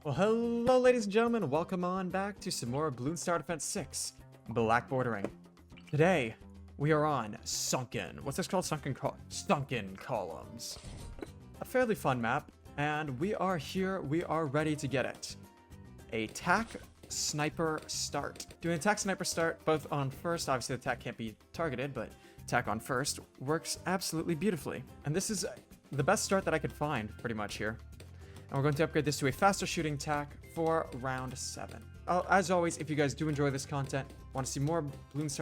Well, hello ladies and gentlemen, welcome on back to some more Bloons Tower Defense 6 Black Bordering. Today, we are on Sunken. What's this called? Sunken Columns. A fairly fun map, and we are here, we are ready to get it. Attack, Sniper, Start. Doing attack, sniper, start, both on first. Obviously the attack can't be targeted, but attack on first works absolutely beautifully. And this is the best start that I could find, pretty much here. And we're going to upgrade this to a faster shooting attack for round 7. As always, if you guys do enjoy this content, want to see more Bloons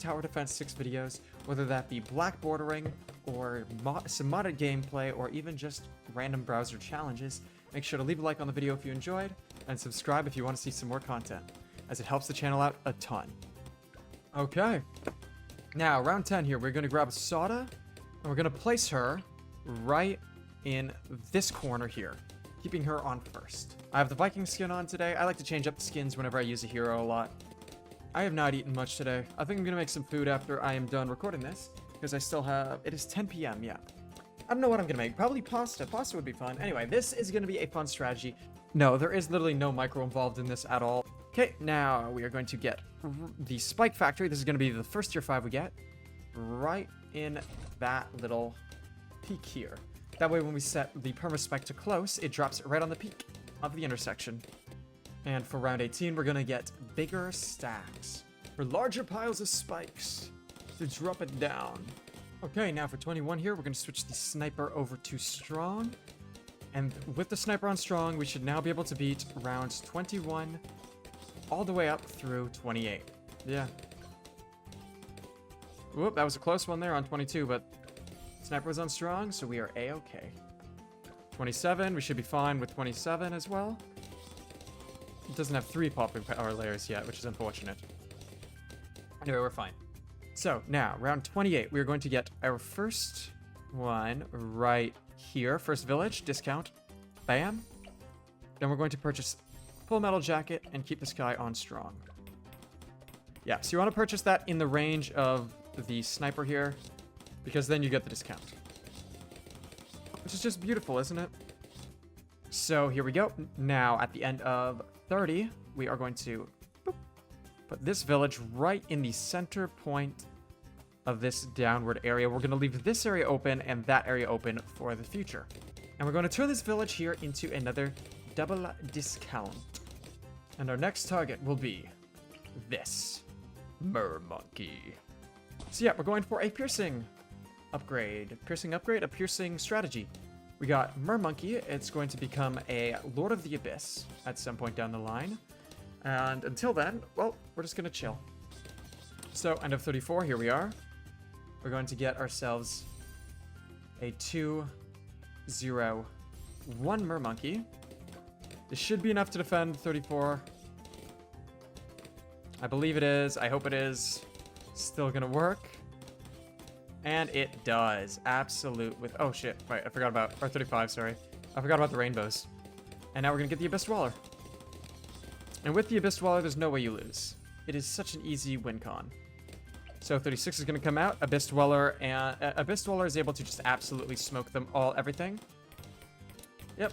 Tower Defense 6 videos, whether that be black bordering, or some modded gameplay, or even just random browser challenges, make sure to leave a like on the video if you enjoyed, and subscribe if you want to see some more content, as it helps the channel out a ton. Okay. Now, round 10 here, we're going to grab Soda, and we're going to place her right in this corner here, keeping her on first. I have the Viking skin on today. I like to change up the skins whenever I use a hero a lot. I have not eaten much today. I think I'm gonna make some food after I am done recording this, because I still have, it is 10 p.m, yeah. I don't know what I'm gonna make. Probably pasta. Pasta would be fun. Anyway, this is gonna be a fun strategy. No, there is literally no micro involved in this at all. Okay, now we are going to get the Spike Factory. This is gonna be the first tier 5 we get, right in that little peak here. That way when we set the Perma Spike to close, it drops right on the peak of the intersection. And for round 18, we're gonna get bigger stacks for larger piles of spikes to drop it down. Okay, now for 21 here, we're gonna switch the sniper over to strong. And with the sniper on strong, we should now be able to beat rounds 21 all the way up through 28. Yeah. Whoop, that was a close one there on 22, but sniper was on strong, so we are a-okay. 27, we should be fine with 27 as well. It doesn't have 3 popping power layers yet, which is unfortunate. Anyway, we're fine. So, now, round 28, we're going to get our first one right here. First village, discount. Bam. Then we're going to purchase full metal jacket and keep this guy on strong. Yeah, so you want to purchase that in the range of the sniper here, because then you get the discount. Which is just beautiful, isn't it? So here we go. Now, at the end of 30, we are going to put this village right in the center point of this downward area. We're going to leave this area open and that area open for the future. And we're going to turn this village here into another double discount. And our next target will be this Mermonkey. So yeah, we're going for a piercing upgrade. Piercing upgrade? A piercing strategy. We got Mermonkey. It's going to become a Lord of the Abyss at some point down the line. And until then, well, we're just going to chill. So, end of 34, here we are. We're going to get ourselves a 2-0-1 Mermonkey. This should be enough to defend 34. I believe it is. I hope it is. Still going to work. And it does. Absolute with... Oh, shit. Right, I forgot about... Or 35, sorry. I forgot about the rainbows. And now we're going to get the Abyss Dweller. And with the Abyss Dweller, there's no way you lose. It is such an easy win con. So 36 is going to come out. Abyss Dweller, and... Abyss Dweller is able to just absolutely smoke them all, everything. Yep.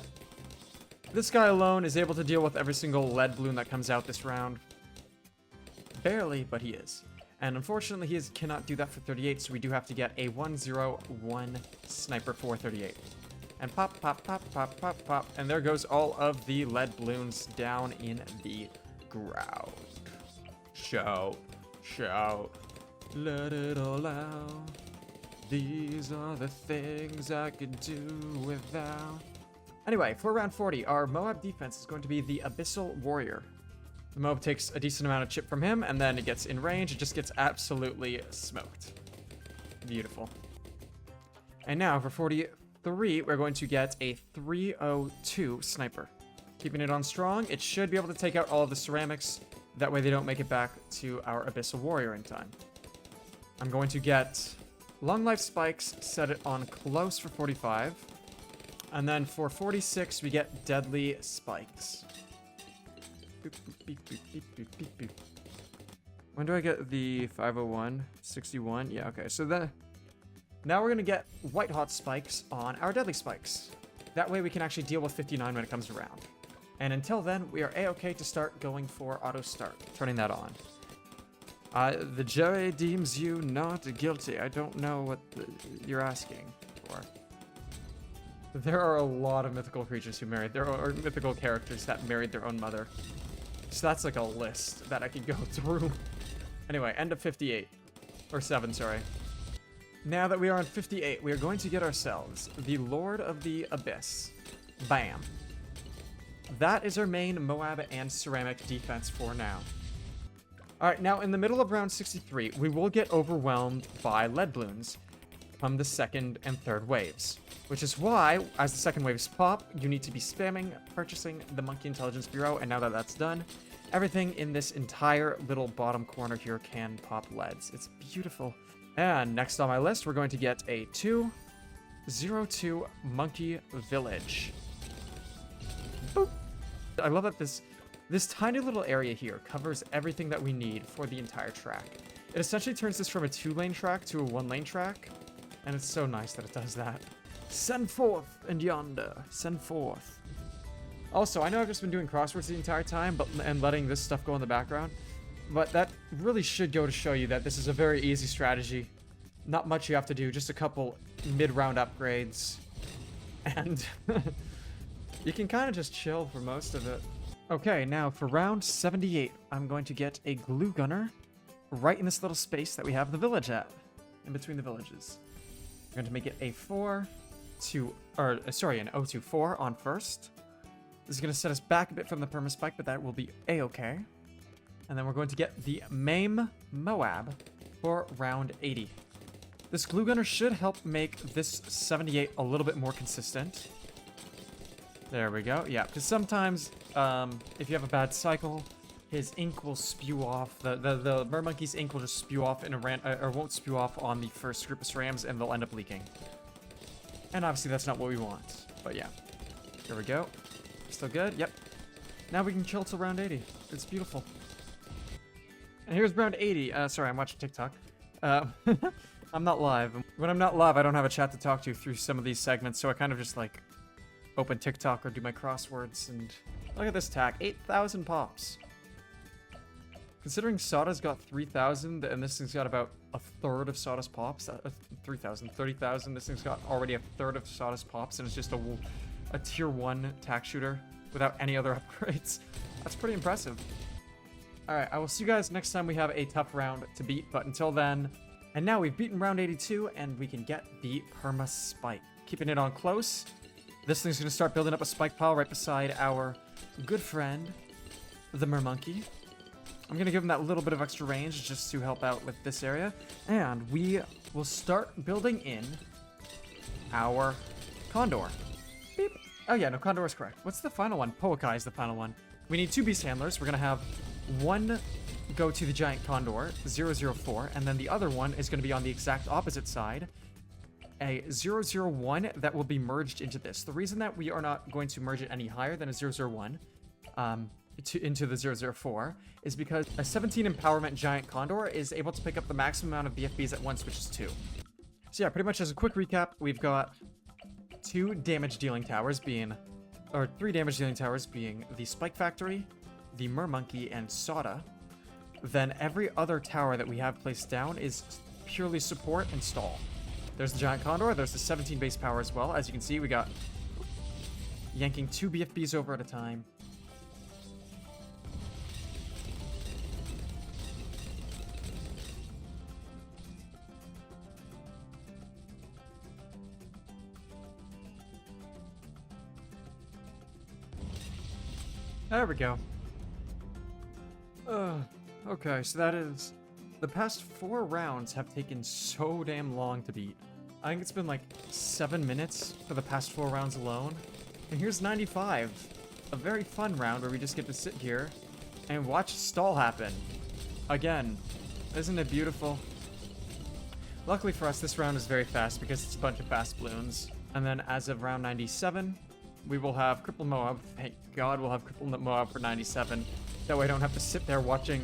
This guy alone is able to deal with every single lead balloon that comes out this round. Barely, but he is. And unfortunately, he cannot do that for 38, so we do have to get a 1-0-1 sniper for 38. And pop, pop, pop, pop, pop, pop. And there goes all of the lead balloons down in the ground. Shout, shout, let it all out. These are the things I could do without. Anyway, for round 40, our Moab defense is going to be the Abyssal Warrior. The Moab takes a decent amount of chip from him, and then it gets in range. It just gets absolutely smoked. Beautiful. And now, for 43, we're going to get a 302 Sniper. Keeping it on strong, it should be able to take out all of the ceramics. That way they don't make it back to our Abyssal Warrior in time. I'm going to get Long Life Spikes, set it on close for 45. And then for 46, we get Deadly Spikes. Boop, boop, boop, boop, boop, boop, boop. When do I get the 501? 61? Yeah, okay. So then, now we're going to get White Hot Spikes on our Deadly Spikes. That way we can actually deal with 59 when it comes around. And until then, we are a-okay to start going for auto start, turning that on. The jury deems you not guilty. I don't know what you're asking for. There are a lot of mythical creatures who married. There are mythical characters that married their own mother. So that's like a list that I could go through. Anyway, end of 58. Or 7, sorry. Now that we are on 58, we are going to get ourselves the Lord of the Abyss. Bam. That is our main Moab and Ceramic defense for now. Alright, now in the middle of round 63, we will get overwhelmed by lead balloons from the second and third waves. Which is why, as the second waves pop, you need to be spamming, purchasing the Monkey Intelligence Bureau, and now that that's done, everything in this entire little bottom corner here can pop leads. It's beautiful. And next on my list, we're going to get a 202 Monkey Village. Boop. I love that this tiny little area here covers everything that we need for the entire track. It essentially turns this from a 2-lane track to a 1-lane track, and it's so nice that it does that. Send forth and yonder, send forth. Also, I know I've just been doing crosswords the entire time, and letting this stuff go in the background, but that really should go to show you that this is a very easy strategy. Not much you have to do, just a couple mid-round upgrades, and you can kind of just chill for most of it. Okay, now for round 78, I'm going to get a glue gunner right in this little space that we have the village at, in between the villages. We're going to make it a an 024 on first. This is going to set us back a bit from the Perma Spike, but that will be a-okay. And then we're going to get the Maim Moab for round 80. This glue gunner should help make this 78 a little bit more consistent. There we go. Yeah, because sometimes if you have a bad cycle, his ink will spew off. The Mermonkey's ink will just spew off in or won't spew off on the first group of SRAMs, and they'll end up leaking. And obviously that's not what we want. But yeah, here we go. Still good. Yep. Now we can chill till round 80. It's beautiful. And here's round 80. Sorry, I'm watching TikTok. I'm not live. When I'm not live, I don't have a chat to talk to through some of these segments, so I kind of just like open TikTok or do my crosswords. And look at this tack, 8,000 pops. Considering Sada's got 3,000 and this thing's got about a third of Sada's pops, 3,000, 30,000. This thing's got already a third of Sada's pops, and it's just a tier 1 tack shooter without any other upgrades. That's pretty impressive. Alright, I will see you guys next time we have a tough round to beat, but until then... And now we've beaten round 82, and we can get the Perma Spike. Keeping it on close. This thing's going to start building up a spike pile right beside our good friend, the Mermonkey. I'm going to give him that little bit of extra range just to help out with this area. And we will start building in our Condor. Beep. Oh yeah, no, Condor is correct. What's the final one? Poakai is the final one. We need 2 Beast Handlers. We're going to have one go to the Giant Condor, 004, and then the other one is going to be on the exact opposite side, a 001 that will be merged into this. The reason that we are not going to merge it any higher than a 001 into the 004 is because a 17 Empowerment Giant Condor is able to pick up the maximum amount of BFBs at once, which is 2. So yeah, pretty much as a quick recap, we've got 3 damage dealing towers being the Spike Factory, the Mermonkey, and Sada. Then every other tower that we have placed down is purely support and stall. There's the Giant Condor, there's the 17 base power as well. As you can see, we got yanking 2 BFBs over at a time. There we go. Okay, so that is... The past 4 rounds have taken so damn long to beat. I think it's been like 7 minutes for the past 4 rounds alone. And here's 95. A very fun round where we just get to sit here and watch stall happen. Again. Isn't it beautiful? Luckily for us, this round is very fast because it's a bunch of fast balloons. And then as of round 97, we will have Cripple Moab. Thank God we'll have Cripple Moab for 97. That way I don't have to sit there watching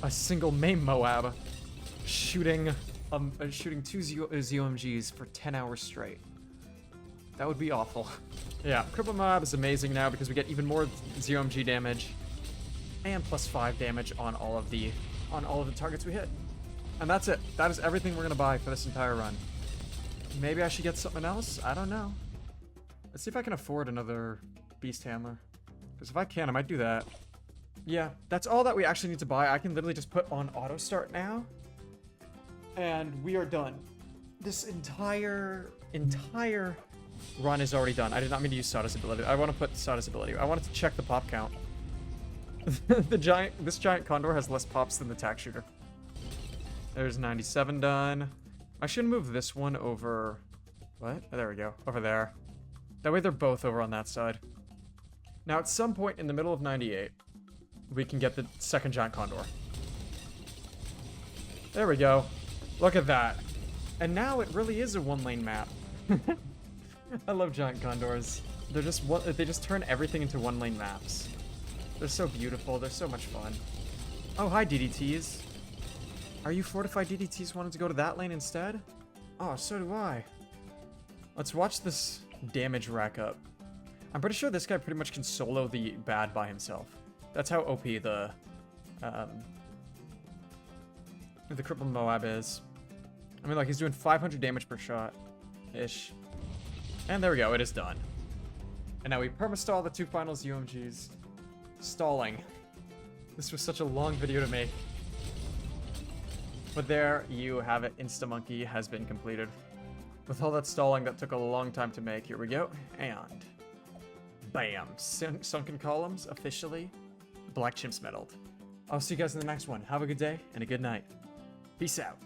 a single Maim Moab shooting 2 ZOMGs for 10 hours straight. That would be awful. Yeah, Cripple Mob is amazing now because we get even more ZOMG damage and +5 damage on all of the targets we hit. And that's it. That is everything we're gonna buy for this entire run. Maybe I should get something else? I don't know. Let's see if I can afford another Beast Handler. Because if I can, I might do that. Yeah, that's all that we actually need to buy. I can literally just put on auto start now. And we are done. This entire run is already done. I did not mean to use Sawdust ability. I want to put Sawdust ability. I wanted to check the pop count. This giant condor has less pops than the tack shooter. There's 97 done. I should move this one over. What? Oh, there we go. Over there. That way they're both over on that side. Now, at some point in the middle of 98, we can get the second giant condor. There we go. Look at that. And now it really is a one-lane map. I love giant condors. They just turn everything into one-lane maps. They're so beautiful. They're so much fun. Oh, hi, DDTs. Are you fortified DDTs wanting to go to that lane instead? Oh, so do I. Let's watch this damage rack up. I'm pretty sure this guy pretty much can solo the bad by himself. That's how OP the Crippled Moab is. I mean, like, he's doing 500 damage per shot-ish. And there we go, it is done. And now we perma-stall the 2 final UMGs. Stalling. This was such a long video to make. But there you have it, Instamonkey has been completed. With all that stalling that took a long time to make, here we go. And bam, Sunken columns officially Black Chimps medaled. I'll see you guys in the next one. Have a good day and a good night. Peace out.